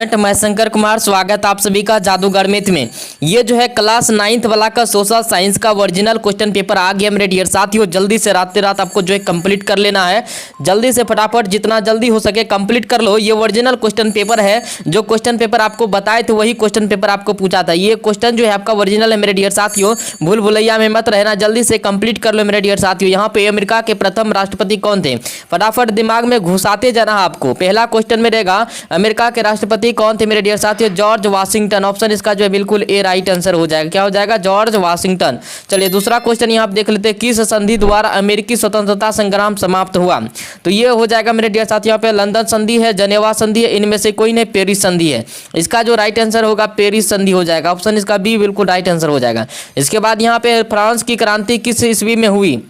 मैं शंकर कुमार, स्वागत आप सभी का जादूगर मैथ में। ये जो है क्लास 9th वाला का सोशल साइंस का ओरिजिनल क्वेश्चन पेपर आ गया मेरे डियर साथियों। जल्दी से रात आपको जो है कंप्लीट कर लेना है। जल्दी से फटाफट जितना जल्दी हो सके कंप्लीट कर लो। ये ओरिजिनल क्वेश्चन पेपर है। जो क्वेश्चन पेपर आपको बताए थे वही क्वेश्चन पेपर आपको पूछा था। ये क्वेश्चन जो है आपका ओरिजिनल है मेरे डियर साथियों। भूल भुलैया में मत रहना, जल्दी से कंप्लीट कर लो मेरे डियर साथियों। यहाँ पे अमेरिका के प्रथम राष्ट्रपति कौन थे? फटाफट दिमाग में घुसाते जाना आपको। पहला क्वेश्चन में रहेगा अमेरिका के राष्ट्रपति कौन थे मेरे डियर साथियों? George Washington. ऑप्शन इसका जो है बिल्कुल ए राइट आंसर हो जाएगा। क्या हो जाएगा? George Washington. चलिए दूसरा क्वेश्चन यहाँ आप देख लेते हैं। किस संधि द्वारा अमेरिकी स्वतंत्रता संग्राम समाप्त हुआ? तो ये हो जाएगा मेरे डियर साथियों यहाँ पे लंदन संधि है, जनेवा संधि है, इनमें से कोई नहीं, पेरिस संधि है। इसका जो राइट आंसर होगा पेरिस संधि हो जाएगा। ऑप्शन इसका बी बिल्कुल राइट आंसर हो जाएगा। इसके बाद यहाँ पे फ्रांस की क्रांति किस ईस्वी में हुई?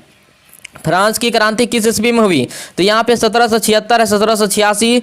फ्रांस की क्रांति किस ईस्वी में हुई? तो यहाँ पे 1776 है, 1786,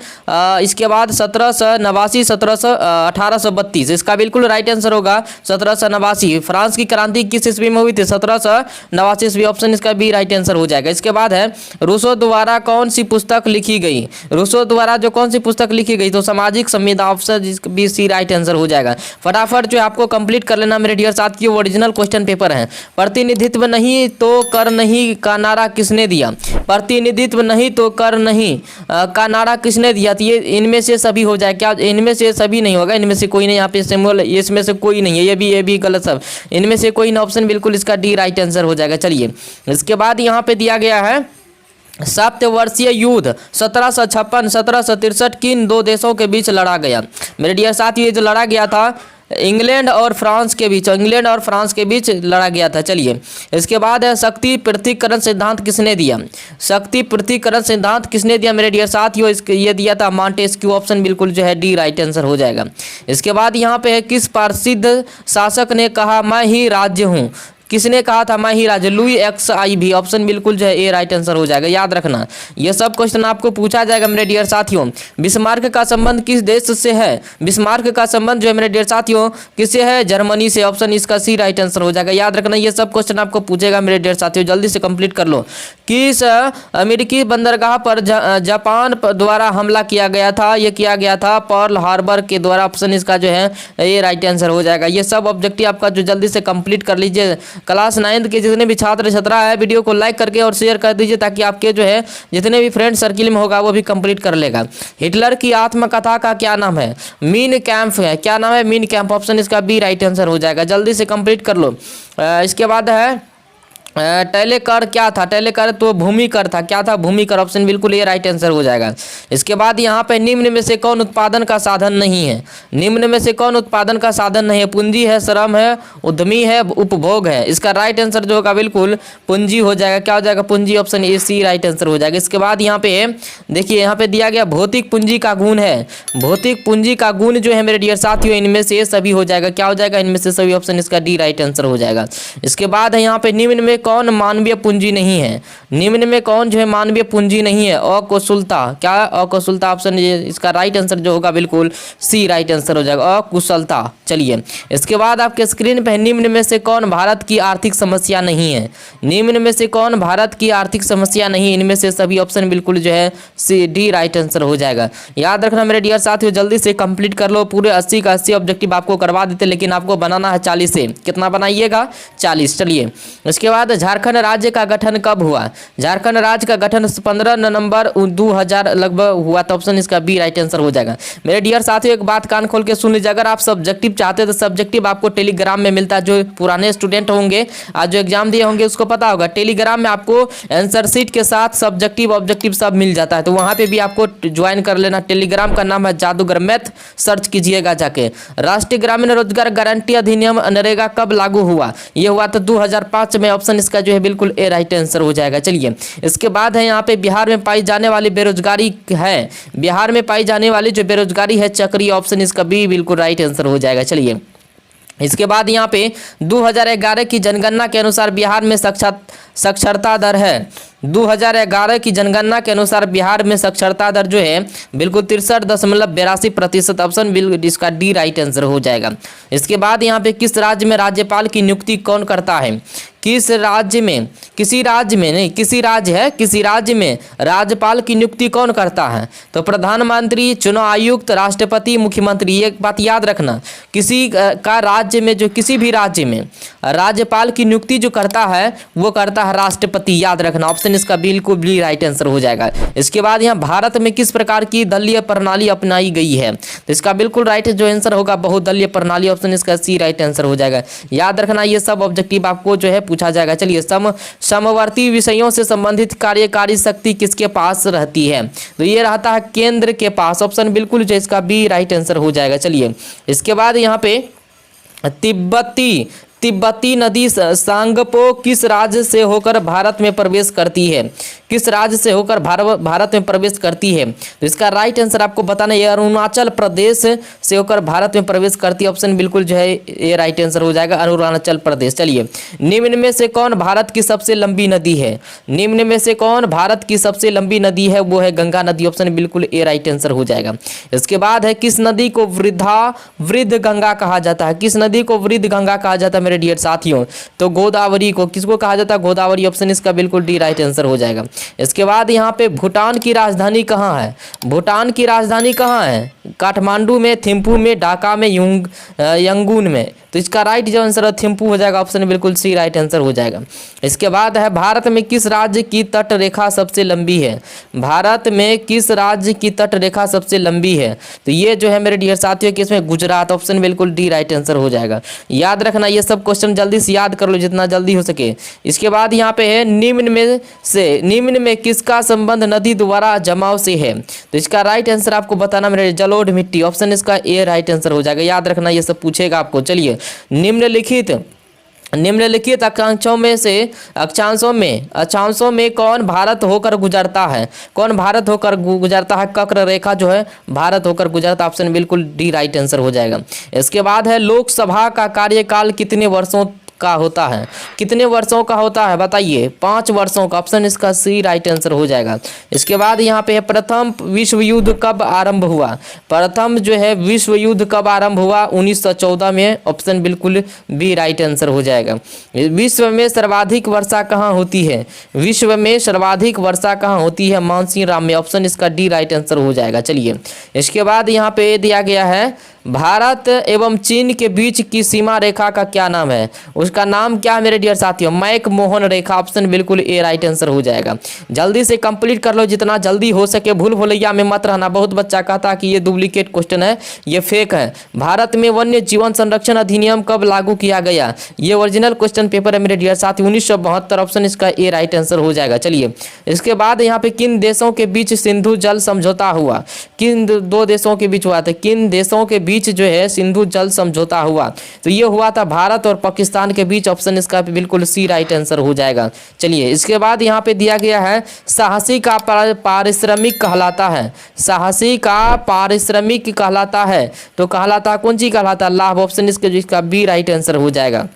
इसके बाद 1789, 1832। इसका बिल्कुल राइट आंसर होगा 1789। फ्रांस की क्रांति किस ईस्वी में हुई थी? 1789 ईस्वी। ऑप्शन इसका बी राइट आंसर हो जाएगा। इसके बाद है रूसो द्वारा कौन सी पुस्तक लिखी गई? रूसो द्वारा जो कौन सी पुस्तक लिखी गई? तो सामाजिक संविधा। Option B C right answer हो जाएगा। फटाफट जो आपको कंप्लीट कर लेना मेरे डियर साथ की ओरिजिनल क्वेश्चन पेपर है। प्रतिनिधित्व नहीं तो कर नहीं का नारा किसने दिया? प्रतिनिधित्व नहीं तो कर नहीं का नारा किसने दिया? तो ये इनमें से सभी हो जाए। क्या इनमें से सभी नहीं होगा? इनमें से कोई नहीं। यहाँ पे सिंबल इसमें से कोई नहीं है। ये भी गलत सब। इनमें से कोई ना। ऑप्शन बिल्कुल इसका डी राइट आंसर हो जाएगा। चलिए इसके बाद यहाँ पे दिया गया है सप्तवर्षीय युद्ध 1756 1763 किन दो देशों के बीच लड़ा गया? मेरे डियर साथियों ये जो लड़ा गया था इंग्लैंड और फ्रांस के बीच, इंग्लैंड और फ्रांस के बीच लड़ा गया था। चलिए इसके बाद है शक्ति पृथक्करण सिद्धांत किसने दिया? शक्ति पृथक्करण सिद्धांत किसने दिया मेरे डियर साथियों? इसके ये दिया था मॉन्टेस्क्यू। ऑप्शन बिल्कुल जो है डी राइट आंसर हो जाएगा। इसके बाद यहाँ पे है किस प्रसिद्ध शासक ने कहा मैं ही राज्य हूँ? किसने कहा था मैं ही राज्य? Louis XIV। ऑप्शन बिल्कुल जो है ए राइट आंसर हो जाएगा। याद रखना ये सब क्वेश्चन आपको पूछा जाएगा मेरे डियर साथियों। बिस्मार्क का संबंध किस देश से है? बिस्मार्क का संबंध जो है मेरे डियर साथियों किससे है? जर्मनी से। ऑप्शन इसका सी राइट आंसर हो जाएगा। याद रखना ये सब क्वेश्चन आपको पूछेगा मेरे डियर साथियों। जल्दी से कंप्लीट कर लो। किस अमेरिकी बंदरगाह पर जापान द्वारा हमला किया गया था? ये किया गया था पर्ल हार्बर के द्वारा। ऑप्शन इसका जो है ये राइट आंसर हो जाएगा। ये सब ऑब्जेक्टिव आपका जो जल्दी से कंप्लीट कर लीजिए। क्लास 9th के जितने भी छात्र छात्रा है वीडियो को लाइक करके और शेयर कर दीजिए ताकि आपके जो है जितने भी फ्रेंड सर्किल में होगा वो भी कंप्लीट कर लेगा। हिटलर की आत्मकथा का क्या नाम है? मीन कैंप है। क्या नाम है? Mean camp. ऑप्शन इसका बी राइट आंसर हो जाएगा। जल्दी से कंप्लीट कर लो। इसके बाद है टैलेकर क्या था? टैलेकर तो भूमिकर था। क्या था? भूमिकर। ऑप्शन बिल्कुल ये राइट आंसर हो जाएगा। इसके बाद यहाँ पे निम्न में से कौन उत्पादन का साधन नहीं है? निम्न में से कौन उत्पादन का साधन नहीं है? पूंजी है, श्रम है, उद्यमी है, उपभोग है। इसका राइट आंसर जो होगा बिल्कुल पूंजी हो जाएगा। क्या हो जाएगा? पूंजी। Option A C right answer हो जाएगा। इसके बाद यहाँ पे देखिए यहाँ पे दिया गया भौतिक पूंजी का गुण है। भौतिक पूंजी का गुण जो है मेरे डियर साथियों इनमें से सभी हो जाएगा। क्या हो जाएगा? इनमें से सभी। ऑप्शन इसका डी राइट आंसर हो जाएगा। इसके बाद है यहाँ पे निम्न में कौन मानवीय पूंजी नहीं है? निम्न में कौन जो है मानवीय पूंजी नहीं है? अकुशलता। क्या? अकुशलता। ऑप्शन इसका राइट आंसर जो होगा बिल्कुल सी राइट आंसर हो जाएगा। अकुशलता। चलिए इसके बाद आपके स्क्रीन पर निम्न में से कौन भारत की आर्थिक समस्या नहीं है? निम्न में से कौन भारत की आर्थिक समस्या नहीं? इनमें से सभी। ऑप्शन बिल्कुल जो है सी डी राइट आंसर हो जाएगा। याद रखना मेरे डियर साथियों जल्दी से कंप्लीट कर लो। पूरे 80 का 80 ऑब्जेक्टिव आपको करवा देते लेकिन आपको बनाना है 40 से। कितना बनाइएगा? 40। चलिए इसके बाद झारखंड राज्य का गठन कब हुआ? झारखंड राज्य का गठन 15 नवंबर 2000 लगभग हुआ। तो ऑप्शन इसका बी राइट आंसर हो जाएगा। मेरे डियर साथियों एक बात कान खोल के सुन लीजिए। अगर आप सब्जेक्टिव चाहते तो सब्जेक्टिव आपको टेलीग्राम में मिलता है। जो पुराने स्टूडेंट होंगे आज जो एग्जाम दिए होंगे उसको पता होगा टेलीग्राम में आपको आंसर शीट के साथ सब्जेक्टिव ऑब्जेक्टिव सब मिल जाता है। तो वहां पे भी आपको ज्वाइन कर लेना। टेलीग्राम का नाम है जादूगर मैथ, सर्च कीजिएगा जाके। राष्ट्रीय ग्रामीण रोजगार गारंटी अधिनियम नरेगा कब लागू हुआ? यह हुआ तो 2005 में। ऑप्शन इसका जो है बिल्कुल ए राइट आंसर हो जाएगा। चलिए इसके बाद है यहाँ पे बिहार में पाई जाने वाली बेरोजगारी है। बिहार में पाई जाने वाली जो बेरोजगारी है चक्रीय। ऑप्शन इसका बी बिल्कुल राइट आंसर हो जाएगा। चलिए इसके बाद यहाँ पे 2011 की जनगणना के अनुसार बिहार में साक्षरता दर है? 2011 की जनगणना के अनुसार बिहार में साक्षरता दर जो है बिल्कुल 63.82%। ऑप्शन बिल्कुल इसका डी राइट आंसर हो जाएगा। इसके बाद यहाँ पे किस राज्य में राज्यपाल की नियुक्ति कौन करता है? किस राज्य में, किसी राज्य में नहीं, किसी राज्य है, किसी राज्य में राज्यपाल की नियुक्ति कौन करता है? तो प्रधानमंत्री, चुनाव आयुक्त, राष्ट्रपति, मुख्यमंत्री। एक बात याद रखना, किसी का राज्य में, जो किसी भी राज्य में राज्यपाल की नियुक्ति जो करता है वो करता है राष्ट्रपति। याद रखना, ऑप्शन इसका बिल्कुल भी राइट आंसर हो जाएगा। इसके बाद यहाँ भारत में किस प्रकार की दलीय प्रणाली अपनाई गई है? तो इसका बिल्कुल राइट जो आंसर होगा बहुदलीय प्रणाली। ऑप्शन इसका सी राइट आंसर हो जाएगा। याद रखना, ये सब ऑब्जेक्टिव आपको जो है पूछा जाएगा। चलिए, समवर्ती विषयों से संबंधित कार्यकारी शक्ति किसके पास रहती है? तो ये रहता है केंद्र के पास। ऑप्शन बिल्कुल जो इसका बी राइट आंसर हो जाएगा। चलिए, इसके बाद यहाँ पे तिब्बती नदी सांगपो किस राज्य से होकर भारत में प्रवेश करती है? किस राज्य से होकर भारत में प्रवेश करती है? तो इसका राइट आंसर आपको बताना है अरुणाचल प्रदेश से होकर भारत में प्रवेश करती है। ऑप्शन बिल्कुल जो है ये राइट आंसर हो जाएगा, अरुणाचल प्रदेश। चलिए, निम्न में से कौन भारत की सबसे लंबी नदी है? निम्न में से कौन भारत की सबसे लंबी नदी है? वो है गंगा नदी। ऑप्शन बिल्कुल ए राइट आंसर हो जाएगा। इसके बाद है किस नदी को वृद्ध गंगा कहा जाता है? किस नदी को वृद्ध गंगा कहा जाता है मेरे डियर साथियों? तो गोदावरी को। किसको कहा जाता है? गोदावरी। ऑप्शन इसका बिल्कुल डी राइट आंसर हो जाएगा। इसके बाद यहाँ पे भूटान की राजधानी कहाँ है? भूटान की राजधानी कहाँ है? काठमांडू में, थिम्पू में, ढाका में, यंगून में। तो इसका राइट जो आंसर है थिम्पू हो जाएगा। ऑप्शन बिल्कुल सी राइट आंसर हो जाएगा। इसके बाद है भारत में किस राज्य की तट रेखा सबसे लंबी है? भारत में किस राज्य की तट रेखा सबसे लंबी है? तो ये जो है मेरे डियर साथियों कि इसमें गुजरात। ऑप्शन बिल्कुल डी राइट आंसर हो जाएगा। याद रखना, ये सब क्वेश्चन जल्दी से याद कर लो जितना जल्दी हो सके। इसके बाद यहाँ पे है निम्न में किसका संबंध नदी द्वारा जमाव से है? तो इसका राइट आंसर आपको बताना मेरे जलोढ़ मिट्टी। ऑप्शन इसका ए राइट आंसर हो जाएगा। याद रखना, ये सब पूछेगा आपको। चलिए, निम्नलिखित अक्षांशों में कौन भारत होकर गुजरता है? कौन भारत होकर गुजरता है? वक्र रेखा जो है भारत होकर गुजरता। ऑप्शन बिल्कुल डी राइट आंसर हो जाएगा। इसके बाद है लोकसभा का कार्यकाल कितने वर्षों का होता है? कितने वर्षों का होता है बताइए? 5 वर्षों का। ऑप्शन इसका सी राइट आंसर हो जाएगा। इसके बाद यहाँ पे है प्रथम विश्व युद्ध कब आरंभ हुआ? प्रथम जो है विश्व युद्ध कब आरंभ हुआ? 1914 में। ऑप्शन बिल्कुल बी राइट आंसर हो जाएगा। विश्व में सर्वाधिक वर्षा कहाँ होती है? विश्व में सर्वाधिक वर्षा कहाँ होती है? मानसीराम में। ऑप्शन इसका डी राइट आंसर हो जाएगा। चलिए, इसके बाद यहाँ पे दिया गया है भारत एवं चीन के बीच की सीमा रेखा का क्या नाम है? उसका नाम क्या है मेरे डियर साथियों? मैक-मोहन रेखा। ऑप्शन बिल्कुल ए राइट आंसर हो जाएगा। जल्दी से कंप्लीट कर लो जितना जल्दी हो सके। भूल भुलैया में मत रहना। बहुत बच्चा कहता कि ये डुप्लीकेट क्वेश्चन है, ये फेक है। भारत में वन्य जीवन संरक्षण अधिनियम कब लागू किया गया? ये ओरिजिनल क्वेश्चन पेपर है मेरे डियर साथी, 1972। ऑप्शन इसका ए राइट आंसर हो जाएगा। चलिए, इसके बाद यहाँ पे किन देशों के बीच सिंधु जल समझौता हुआ? किन 2 देशों के बीच हुआ था? किन देशों के बीच जो है सिंधु जल समझौता हुआ? तो ये हुआ था भारत और पाकिस्तान के बीच। ऑप्शन इसका बिल्कुल सी राइट आंसर हो जाएगा। चलिए, इसके बाद यहाँ पे दिया गया है साहसी का पारिश्रमिक कहलाता है। साहसी का पारिश्रमिक कहलाता है। तो कहलाता कौन चीज कहलाता? लाभ। ऑप्शन इसका बी राइट आंसर हो जाएगा।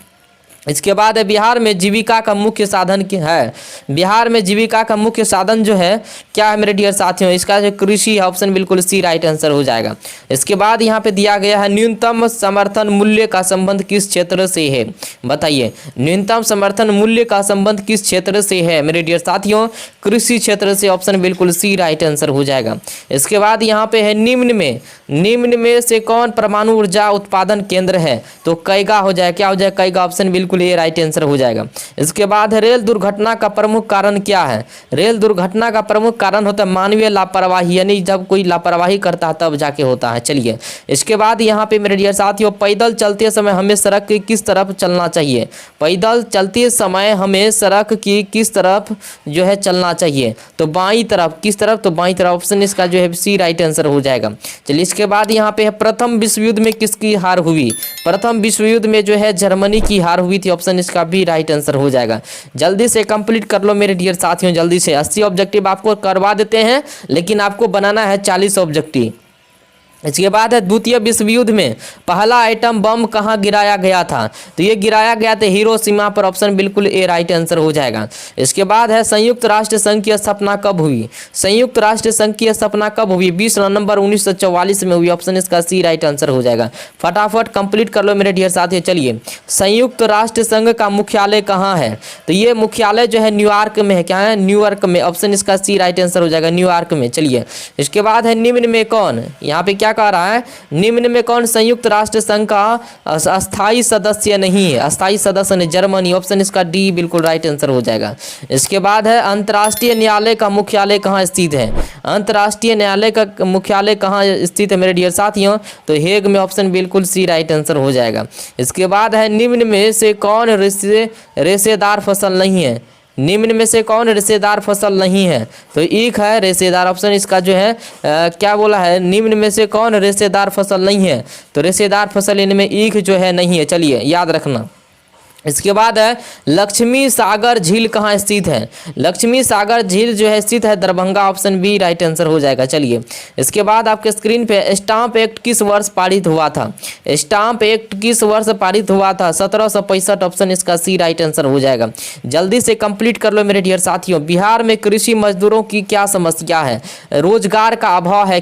इसके बाद बिहार में जीविका का मुख्य साधन क्या है? बिहार में जीविका का मुख्य साधन जो है क्या है मेरे डियर साथियों? इसका जो कृषि है। ऑप्शन बिल्कुल सी राइट आंसर हो जाएगा। इसके बाद यहाँ पे दिया गया है न्यूनतम समर्थन मूल्य का संबंध किस क्षेत्र से है? बताइए, न्यूनतम समर्थन मूल्य का संबंध किस क्षेत्र से है मेरे डियर साथियों? कृषि क्षेत्र से। ऑप्शन बिल्कुल सी राइट आंसर हो जाएगा। इसके बाद यहाँ पे है निम्न में से कौन परमाणु ऊर्जा उत्पादन केंद्र है? तो कैगा हो जाएगा। क्या हो जाएगा? कैगा। ऑप्शन बिल्कुल ये राइट आंसर हो जाएगा। इसके बाद है रेल दुर्घटना का प्रमुख कारण क्या है? रेल दुर्घटना का प्रमुख कारण होता है मानवीय लापरवाही, यानी जब कोई लापरवाही करता है तब जाके होता है। चलिए, इसके बाद यहाँ पे मेरे डियर साथियों पैदल चलते समय हमें सड़क की किस तरफ चलना चाहिए? पैदल चलते समय हमें सड़क की किस तरफ जो है चलना चाहिए? तो बाईं तरफ। किस तरफ? तो बाईं तरफ। ऑप्शन इसका जो है सी राइट आंसर हो जाएगा। चलिए, इसके बाद यहाँ पे है प्रथम विश्व युद्ध में किसकी हार हुई? प्रथम विश्व युद्ध में जो है जर्मनी की हार हुई थी। ऑप्शन इसका भी राइट आंसर हो जाएगा। जल्दी से कंप्लीट कर लो मेरे डियर साथियों। जल्दी से 80 ऑब्जेक्टिव आपको करवा देते हैं, लेकिन आपको बनाना है 40 ऑब्जेक्टिव। इसके बाद है द्वितीय विश्व युद्ध में पहला एटम बम कहाँ गिराया गया था, तो ये गिराया गया था हिरोशिमा पर, ऑप्शन बिल्कुल ए राइट आंसर हो जाएगा। इसके बाद है संयुक्त राष्ट्र संघ की स्थापना कब हुई, संयुक्त राष्ट्र संघ की स्थापना कब हुई, 20 नवंबर 1944 में हुई, ऑप्शन इसका सी राइट आंसर हो जाएगा। फटाफट कंप्लीट कर लो मेरे डियर साथियों। चलिए, संयुक्त राष्ट्र संघ का मुख्यालय कहाँ है, तो ये मुख्यालय जो है न्यूयॉर्क में है, क्या है, न्यूयॉर्क में, ऑप्शन इसका सी राइट आंसर हो जाएगा, न्यूयॉर्क में। चलिए, इसके बाद है निम्न में कौन, यहाँ पे क्या कह रहा है, निम्न में कौन संयुक्त राष्ट्र संघ का अस्थायी सदस्य नहीं है, अस्थायी सदस्य नहीं, जर्मनी, ऑप्शन इसका डी बिल्कुल राइट आंसर हो जाएगा। इसके बाद है अंतर्राष्ट्रीय न्यायालय का मुख्यालय कहाँ स्थित है, अंतर्राष्ट्रीय न्यायालय का मुख्यालय कहाँ स्थित है मेरे डियर साथियों, तो हेग में, ऑप्शन बिल्कुल सी राइट आंसर हो जाएगा। इसके बाद है निम्न में से कौन रेशेदार फसल नहीं है, निम्न में से कौन रेशेदार फसल नहीं है, तो ईख है रेशेदार, ऑप्शन इसका जो है क्या बोला है, निम्न में से कौन रेशेदार फसल नहीं है, तो रेशेदार फसल इनमें ईख जो है नहीं है। चलिए, याद रखना। इसके बाद है लक्ष्मी सागर झील कहाँ स्थित है, लक्ष्मी सागर झील जो है स्थित है Darbhanga, option B right answer हो जाएगा। चलिए, इसके बाद आपके स्क्रीन पे स्टाम्प एक्ट किस वर्ष पारित हुआ था, स्टाम्प एक्ट किस वर्ष पारित हुआ था, 1765, ऑप्शन इसका सी राइट आंसर हो जाएगा। जल्दी से कंप्लीट कर लो मेरे डियर साथियों। बिहार में कृषि मजदूरों की क्या समस्या है, रोजगार का अभाव है,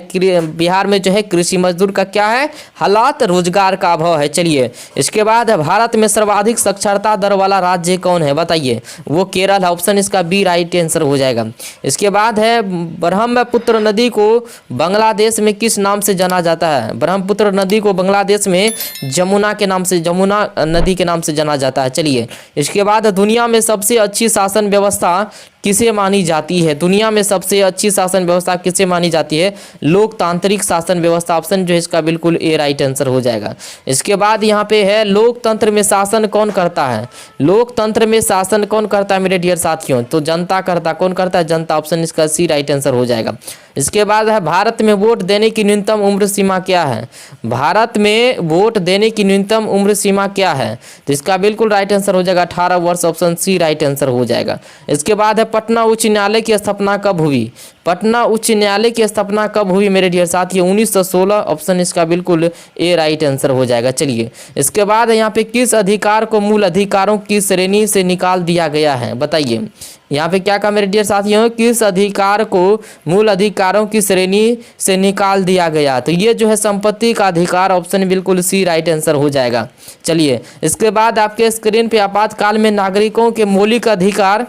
बिहार में जो है कृषि मजदूर का क्या है हालात, रोजगार का अभाव है। चलिए, इसके बाद है भारत में सर्वाधिक साक्षरता दर वाला राज्य कौन है, बताइए, वो केरल है, ऑप्शन इसका बी राइट आंसर हो जाएगा। इसके बाद है ब्रह्मपुत्र नदी को बांग्लादेश में किस नाम से जाना जाता है, ब्रह्मपुत्र नदी को बांग्लादेश में जमुना के नाम से, जमुना नदी के नाम से जाना जाता है। चलिए, इसके बाद दुनिया में सबसे अच्छी शासन व्यवस्था किसे मानी जाती है, दुनिया में सबसे अच्छी शासन व्यवस्था किसे मानी जाती है, लोकतांत्रिक शासन व्यवस्था, ऑप्शन जो है इसका बिल्कुल ए राइट आंसर हो जाएगा। इसके बाद यहाँ पे है लोकतंत्र में शासन कौन करता है, लोकतंत्र में शासन कौन करता है मेरे डियर साथियों, तो जनता करता, कौन करता है, जनता, ऑप्शन इसका सी राइट आंसर हो जाएगा। इसके बाद है भारत में वोट देने की न्यूनतम उम्र सीमा क्या है, भारत में वोट देने की न्यूनतम उम्र सीमा क्या है, तो इसका बिल्कुल राइट आंसर हो जाएगा 18 वर्ष, ऑप्शन सी राइट आंसर हो जाएगा। इसके बाद है पटना उच्च न्यायालय की स्थापना कब हुई, पटना उच्च न्यायालय की स्थापना कब हुई मेरे डियर साथियों, 1916, ऑप्शन इसका बिल्कुल ए राइट आंसर हो जाएगा। चलिए, इसके बाद यहाँ पे किस अधिकार को मूल अधिकारों की श्रेणी से निकाल दिया गया है, बताइए, यहाँ पे क्या कहा मेरे डियर साथियों, किस अधिकार को मूल अधिकारों की श्रेणी से निकाल दिया गया, तो ये जो है संपत्ति का अधिकार, ऑप्शन बिल्कुल सी राइट आंसर हो जाएगा। चलिए, इसके बाद आपके स्क्रीन पे आपातकाल में नागरिकों के मौलिक अधिकार,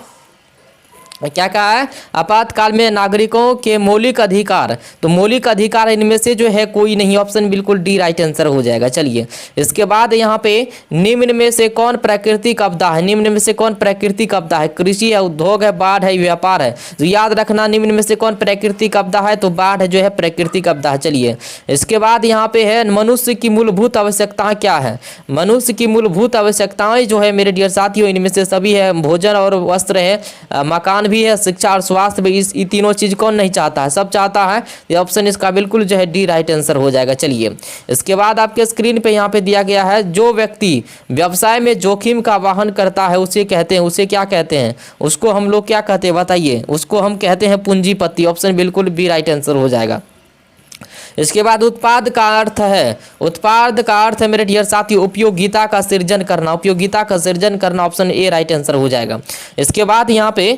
क्या कहा है, आपातकाल में नागरिकों के मौलिक अधिकार, तो मौलिक अधिकार इनमें से जो है कोई नहीं, ऑप्शन बिल्कुल डी राइट आंसर हो जाएगा। चलिए, इसके बाद यहाँ पे निम्न में से कौन प्राकृतिक आपदा है, निम्न में से कौन प्राकृतिक आपदा है, कृषि है, उद्योग है, बाढ़ है, व्यापार है, तो याद रखना निम्न में से कौन प्राकृतिक आपदा है, तो बाढ़ जो है प्राकृतिक आपदा है। चलिए, इसके बाद यहाँ पे है मनुष्य की मूलभूत आवश्यकताएं क्या है, मनुष्य की मूलभूत आवश्यकताएं जो है मेरे डियर साथियों इनमें से सभी है, भोजन और वस्त्र है, मकान भी है, शिक्षा और स्वास्थ्य भी, इस तीनों चीज कौन नहीं चाहता है, सब चाहता है, ये ऑप्शन इसका बिल्कुल जो है डी राइट आंसर हो जाएगा। चलिए, इसके बाद आपके स्क्रीन पे यहाँ पे दिया गया है, जो व्यक्ति व्यवसाय में जोखिम का वाहन करता है उसे कहते हैं, उसे क्या कहते हैं, उसको हम लोग क्या कहते हैं बताइए, उसको हम कहते हैं पूंजीपति, ऑप्शन बिल्कुल बी राइट आंसर हो जाएगा। इसके बाद उत्पाद का अर्थ है, उत्पाद का अर्थ है मेरे डियर साथी उपयोगिता का सृजन करना, उपयोगिता का सृजन करना, ऑप्शन ए राइट आंसर हो जाएगा। इसके बाद यहाँ पे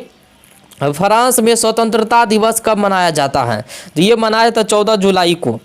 फ्रांस में स्वतंत्रता दिवस कब मनाया जाता है, तो ये मनाया था 14 जुलाई को,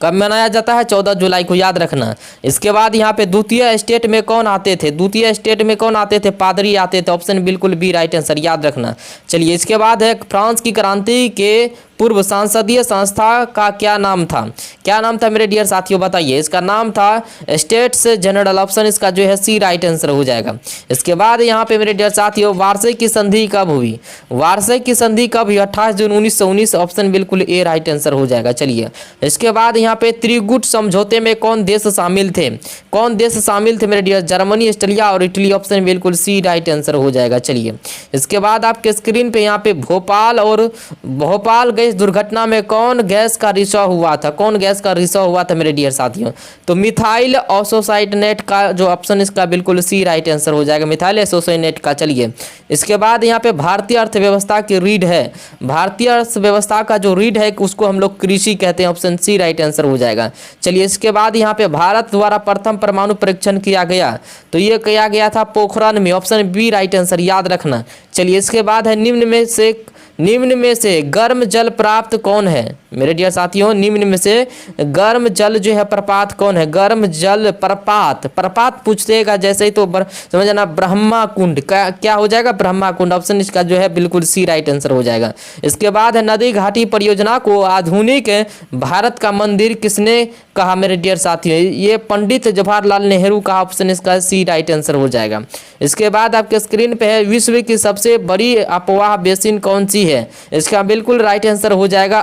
कब मनाया जाता है, 14 जुलाई को, याद रखना। इसके बाद यहाँ पे द्वितीय स्टेट में कौन आते थे, द्वितीय स्टेट में कौन आते थे, पादरी आते थे, ऑप्शन बिल्कुल बी राइट आंसर, याद रखना। चलिए, इसके बाद है फ्रांस की क्रांति के पूर्व संसदीय संस्था का क्या नाम था, क्या नाम था मेरे डियर साथियों बताइए, इसका नाम था स्टेट्स जनरल, ऑप्शन इसका जो है सी राइट आंसर हो जाएगा। इसके बाद यहाँ पे मेरे डियर साथियों वार्से की संधि कब हुई, वार्से की संधि कब हुई, 28 जून 1919, ऑप्शन बिल्कुल ए राइट आंसर हो जाएगा। चलिए, इसके बाद यहाँ पे त्रिगुट समझौते में कौन देश शामिल थे, कौन देश शामिल थे मेरे डियर, जर्मनी, ऑस्ट्रेलिया और इटली, ऑप्शन बिल्कुल सी राइट आंसर हो जाएगा। चलिए, इसके बाद आपके स्क्रीन पे यहाँ पे भोपाल और भोपाल पे इस दुर्घटना में कौन गैस का रिसाव हुआ था, कौन गैस का रिसाव हुआ था मेरे डियर साथियों? तो मिथाइल एसोसाइनेट का जो ऑप्शन इसका बिल्कुल सी राइट आंसर हो जाएगा, मिथाइल एसोसाइनेट का। चलिए इसके बाद यहाँ पे भारतीय अर्थव्यवस्था की रीढ़ है, भारतीय अर्थव्यवस्था का जो रीढ़ है उसको हम लोग कृषि कहते हैं, ऑप्शन सी राइट आंसर हो जाएगा। चलिए इसके बाद यहाँ पे भारत द्वारा प्रथम परमाणु परीक्षण किया गया, तो ये किया गया था पोखरण में, ऑप्शन बी राइट आंसर, याद रखना। चलिए इसके बाद है निम्न में से गर्म जल प्राप्त कौन है मेरे डियर साथियों? निम्न में से गर्म जल जो है प्रपात कौन है? गर्म जल प्रपात, प्रपात पूछेगा जैसे ही तो समझना ब्रह्मा कुंड, क्या हो जाएगा? ब्रह्मा कुंड, ऑप्शन इसका जो है बिल्कुल सी राइट आंसर हो जाएगा। इसके बाद है नदी घाटी परियोजना को आधुनिक भारत का मंदिर किसने कहा मेरे डियर साथियों? ये पंडित जवाहरलाल नेहरू का, ऑप्शन इसका सी राइट आंसर हो जाएगा। इसके बाद आपके स्क्रीन पे है विश्व की सबसे बड़ी अफवाह बेसिन कौन सी है? इसका बिल्कुल राइट आंसर हो जाएगा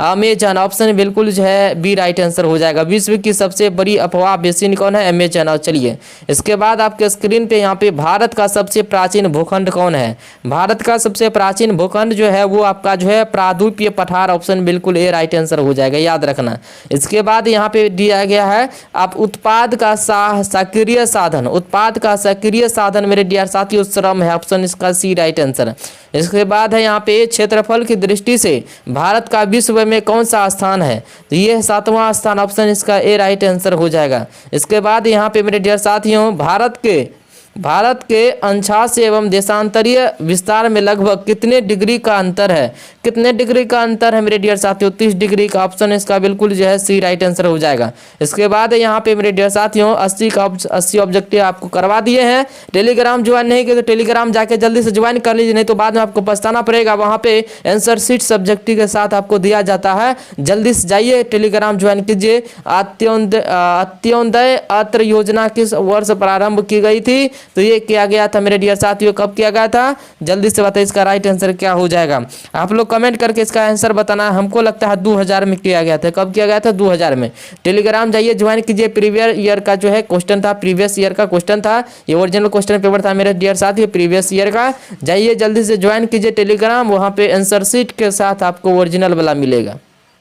अमेजन, ऑप्शन बिल्कुल जो है बी राइट आंसर हो जाएगा। विश्व की सबसे बड़ी अफवाह बेसिन कौन है? अमेजन। और चलिए इसके बाद आपके स्क्रीन पे यहाँ पे भारत का सबसे प्राचीन भूखंड कौन है? भारत का सबसे प्राचीन भूखंड जो है वो आपका जो है प्रायद्वीपीय पठार, ऑप्शन बिल्कुल ए राइट आंसर हो जाएगा, याद रखना। इसके बाद यहाँ पे दिया गया है आप उत्पाद का सक्रिय साधन, उत्पाद का सक्रिय साधन मेरे डियर साथियों श्रम है, ऑप्शन इसका सी राइट आंसर। इसके बाद है यहाँ पे क्षेत्रफल की दृष्टि से भारत का विश्व में कौन सा स्थान है? तो ये 7वां स्थान, ऑप्शन इसका ए राइट आंसर हो जाएगा। इसके बाद यहाँ पे मेरे डियर साथियों भारत के अंशांश एवं देशांतरीय विस्तार में लगभग कितने डिग्री का अंतर है? कितने डिग्री का अंतर है मेरे डियर साथियों? 30 डिग्री का, ऑप्शन इसका बिल्कुल जो है सी राइट आंसर हो जाएगा। इसके बाद यहाँ पे मेरे डियर साथियों 80 ऑब्जेक्टिव आपको करवा दिए हैं। टेलीग्राम ज्वाइन नहीं किए तो टेलीग्राम जाके जल्दी से ज्वाइन कर लीजिए, नहीं तो बाद में आपको पछताना पड़ेगा। वहाँ पे आंसर शीट सब्जेक्टिव के साथ आपको दिया जाता है, जल्दी से जाइए टेलीग्राम ज्वाइन कीजिए। अंत्योदय अत्र योजना किस वर्ष प्रारंभ की गई थी? तो ये किया गया था मेरे डियर साथियों, कब किया गया था? जल्दी से बताइए इसका राइट आंसर क्या हो जाएगा। आप लोग कमेंट करके इसका आंसर बताना। हमको लगता है 2000 में किया गया था। कब किया गया था? 2000 में। टेलीग्राम जाइए ज्वाइन कीजिए। प्रीवियस ईयर का जो है क्वेश्चन था, प्रीवियस ईयर का क्वेश्चन था, ये ओरिजिनल क्वेश्चन पेपर था मेरे डियर साथियों प्रीवियस ईयर का। जाइए जल्दी से ज्वाइन कीजिए टेलीग्राम, वहाँ पे आंसर शीट के साथ आपको ओरिजिनल वाला मिलेगा।